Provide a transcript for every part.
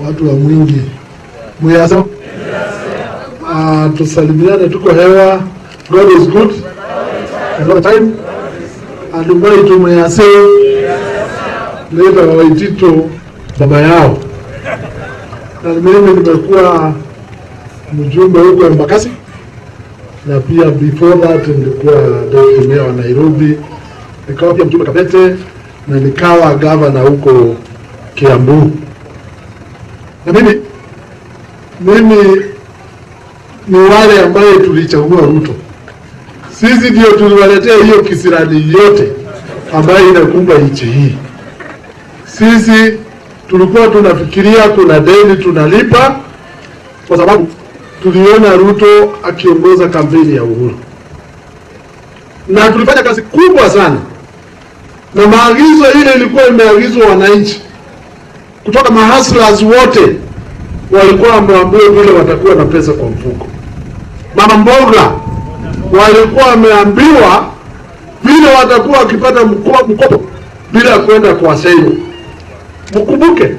Watu wa mwingi mwiasa, tusalimiane, tuko hewa. God is good all the time. And Waititu mwiasa leta Waititu baba yao, na mimi nimekuwa mjumbe huko Embakasi, na pia before that nilikuwa deputy mayor wa Nairobi, nikawa pia mjumbe Kabete, na nikawa governor huko Kiambu. Na mimi ni wale ambaye tulichagua Ruto. Sisi ndio tuliwaletea hiyo kisirani yote ambayo inakumba nchi hii. Sisi tulikuwa tunafikiria kuna deni tunalipa, kwa sababu tuliona Ruto akiongoza kampeni ya uhuru. Na tulifanya kazi kubwa sana. Na maagizo ile ilikuwa imeagizwa wananchi. Kutoka mahustlers wote walikuwa wameambiwa vile watakuwa na pesa kwa mfuko. Mama mboga walikuwa wameambiwa vile watakuwa wakipata mkopo bila kwenda kwa sale. Mkumbuke,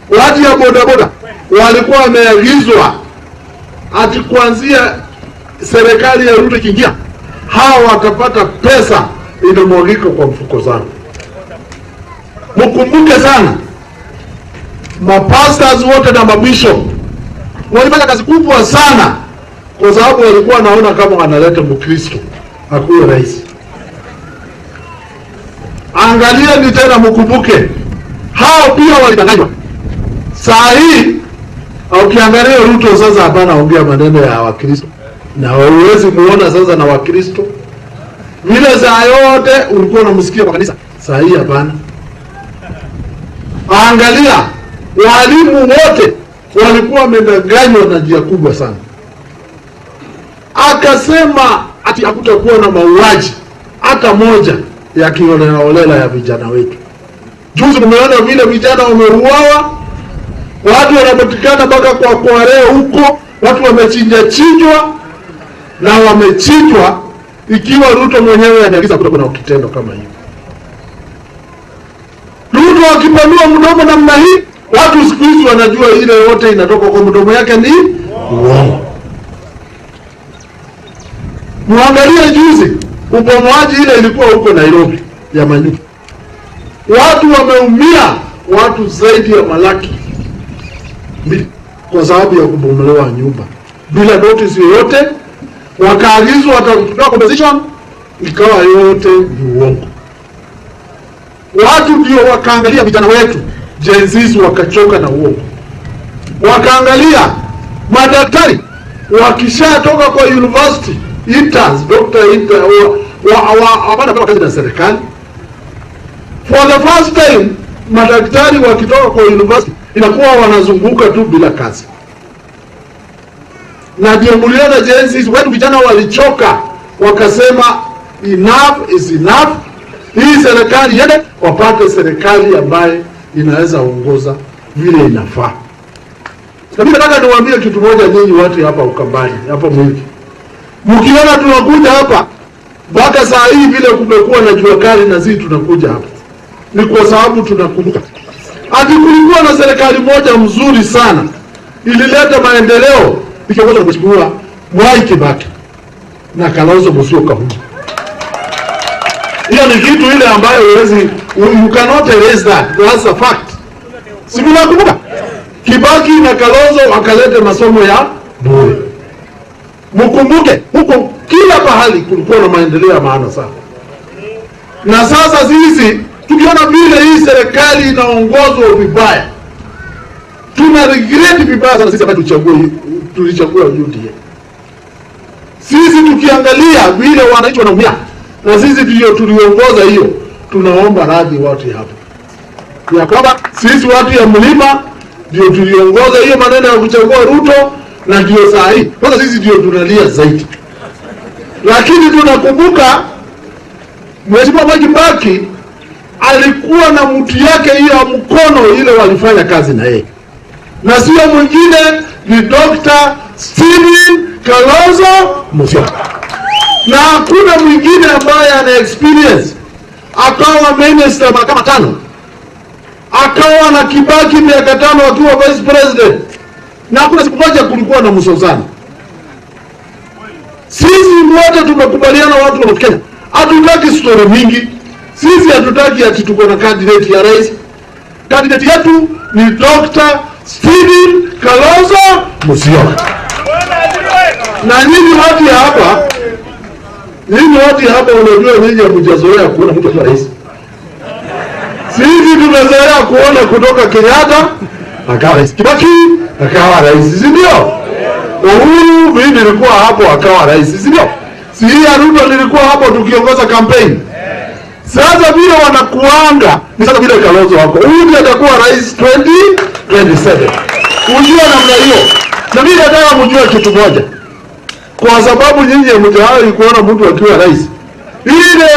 watu ya bodaboda walikuwa wameagizwa ati kuanzia serikali ya Ruto ikiingia, hao watapata pesa inamwagika kwa mfuko zao. Mkumbuke sana, mapastors wote na mabishop walifanya kazi kubwa sana, kwa sababu walikuwa naona kama wanaleta Mkristo akuwe rais. Angalia ni tena, mkumbuke hao pia walidanganywa. Saa hii ukiangalia Ruto sasa hapana ongea maneno ya Wakristo, na huwezi muona sasa na Wakristo vile saa yote ulikuwa unamsikia kwa kanisa. Saa hii hapana. Angalia walimu wote walikuwa wamedanganywa na njia kubwa sana. Akasema ati hakutakuwa na mauaji hata moja ya kiolela ya vijana wetu. Juzi tumeona vile vijana wameuawa, watu wanapatikana mpaka kwa Kware huko, watu wamechinjwa na wamechinjwa ikiwa Ruto mwenyewe anaagiza kutoka na kitendo kama hiyo. Ruto akipanua mdomo namna hii, watu siku hizi wanajua ile yote inatoka kwa mdomo yake ni uongo. Muangalie juzi ubomoaji ile ilikuwa huko Nairobi ya manyumba. Watu wameumia, watu zaidi ya malaki kwa sababu ya kubomolewa nyumba bila notice yoyote. Wakaagizwa watatoa compensation, ikawa yote ni uongo. Watu ndio wakaangalia vijana wetu Gen Z wakachoka na uongo. Wakaangalia madaktari wakishatoka kwa university, interns, doctor kazi na serikali. For the first time madaktari wakitoka kwa university inakuwa wanazunguka tu bila kazi. Na ndio mliona Gen Z wetu vijana walichoka, wakasema enough is enough. Hii serikali yende wapate serikali ambaye inaweza ongoza vile inafaa. Na mimi nataka niwaambie kitu moja nyinyi watu hapa Ukambani, hapa mwingi. Mkiona tunakuja hapa mpaka saa hii vile kumekuwa na jua kali na sisi tunakuja hapa, ni kwa sababu tunakumbuka ati kulikuwa na serikali moja mzuri sana ilileta maendeleo ikiongozwa na Mheshimiwa Mwai Kibaki na Kalonzo Musyoka huko. Hiyo ni kitu ile ambayo you cannot erase that. That's a fact. Si mnakumbuka? Kibaki na Kalonzo wakaleta masomo ya bure. Mkumbuke huko kila pahali kulikuwa na maendeleo ya maana sana. Na sasa sisi tukiona vile hii serikali inaongozwa vibaya, tuna regret vibaya sana sisi hapa tulichagua UDA. Sisi tukiangalia vile wananchi wanaumia, na sisi ndio tuliongoza hiyo, tunaomba radhi watu hapa. Ya kwamba sisi watu ya mlima ndio tuliongoza hiyo maneno ya kuchagua Ruto, na ndio saa hii kwanza sisi ndio tunalia zaidi. Lakini tunakumbuka Mheshimiwa Mwai Kibaki alikuwa na mtu yake hiyo mkono ile walifanya kazi na yeye. Na sio mwingine ni Dr. Steven Kalonzo Musyoka. Na hakuna mwingine ambaye ana experience akawa minister kama 5 akawa na Kibaki miaka 5 akiwa vice president, na kuna siku moja kulikuwa na msozano. Sisi wote tumekubaliana, watu wa Kenya, hatutaki story mingi. Sisi hatutaki ati tuko na candidate ya rais. Candidate yetu ni Dr. Stephen Kalonzo Musyoka. Na nyinyi watu hapa, unajua nyinyi hamjazoea kuona mtu akiwa rais. Sisi tumezoea kuona kutoka Kenyatta akawa rais, Kibaki akawa rais, si ndio? Uhuru mimi nilikuwa hapo akawa rais, si ndio? Si Ruto nilikuwa hapo tukiongoza campaign. Sasa vile wanakuanga ni sasa vile Kalonzo wako. Huyu atakuwa rais 2027. Unajua namna hiyo. Na mimi nataka mjue kitu moja. Kwa sababu nyinyi mtawahi kuona mtu akiwa rais. Ile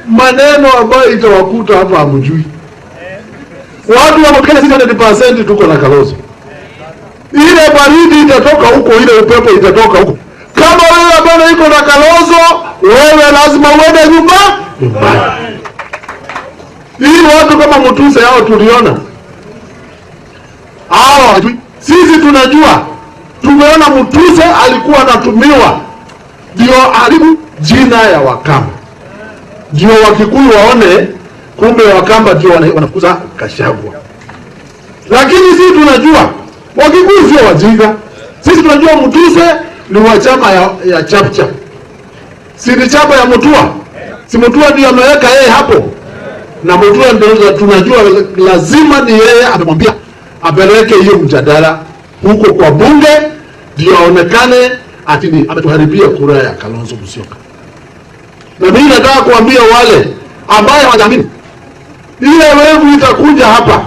maneno ambayo itawakuta hapa hamjui. Watu wa Kenya sisi 100% tuko na Kalonzo. Ile baridi itatoka huko, ile upepo itatoka huko. Kama wewe bwana iko na Kalonzo, wewe lazima uende nyumbani. Hii watu kama Mutuse hao tuliona. Sisi tunajua. Tumeona Mutuse alikuwa anatumiwa ndio haribu jina ya Wakamba. Ndio Wakikuyu waone kumbe Wakamba ndio wanafukuza Gachagua. Lakini sisi tunajua Wakikuyu sio wajinga. Sisi tunajua Mutuse ni wa chama ya Chapchap. Si ni chapa ya Mutua. Si Mutua ndio ameweka yeye hapo. Na Mutua ndio tunajua lazima ni yeye amemwambia apeleke hiyo mjadala huko kwa bunge ndio aonekane ati ametuharibia kura ya Kalonzo Musyoka. Na mimi nataka kuambia wale ambao hawaamini, ile wewe itakuja hapa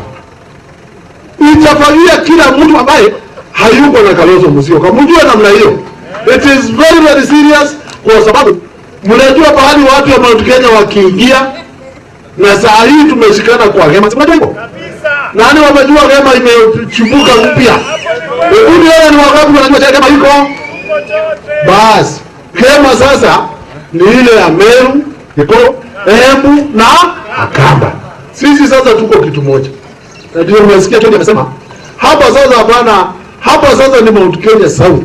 itafanyia kila mtu ambaye hayuko na Kalonzo Musyoka. Mjue namna hiyo. It is very very serious, kwa sababu mnajua pahali watu wa Mount Kenya wakiingia, na saa hii tumeshikana kwa hema. Unajua hivyo? Nani wamejua hema imechipuka mpya? Hebu leo ni wakati wanajua hema iko. Bas, hema sasa ni ile ya Meru, iko Embu na Akamba. Sisi sasa tuko kitu moja. Na ndio umesikia Kenya amesema hapa sasa hapana, hapa sasa ni Mount Kenya South.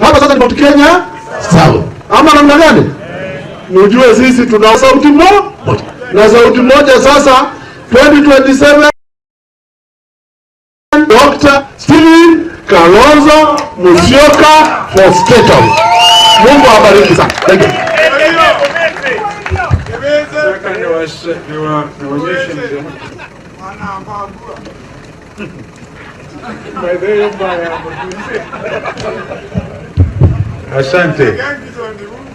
Hapa sasa ni Mount Kenya South. Ama namna gani? Mjue sisi tuna sauti moja. Na sauti moja sasa 2027 Dr. Stephen Kalonzo Musyoka for State House. Mungu awabariki sana. Thank you. Asante.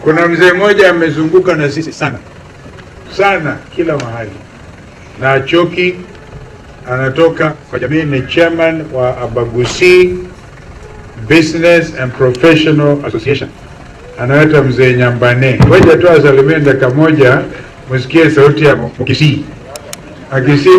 Kuna mzee mmoja amezunguka na sisi sana kila mahali na achoki, anatoka kwa jamii, ni chairman wa Abagusi Business and Professional Association, anaitwa mzee Nyambane. Ngoja tu asalimie dakika moja, msikie sauti ya Mkisii. Akisii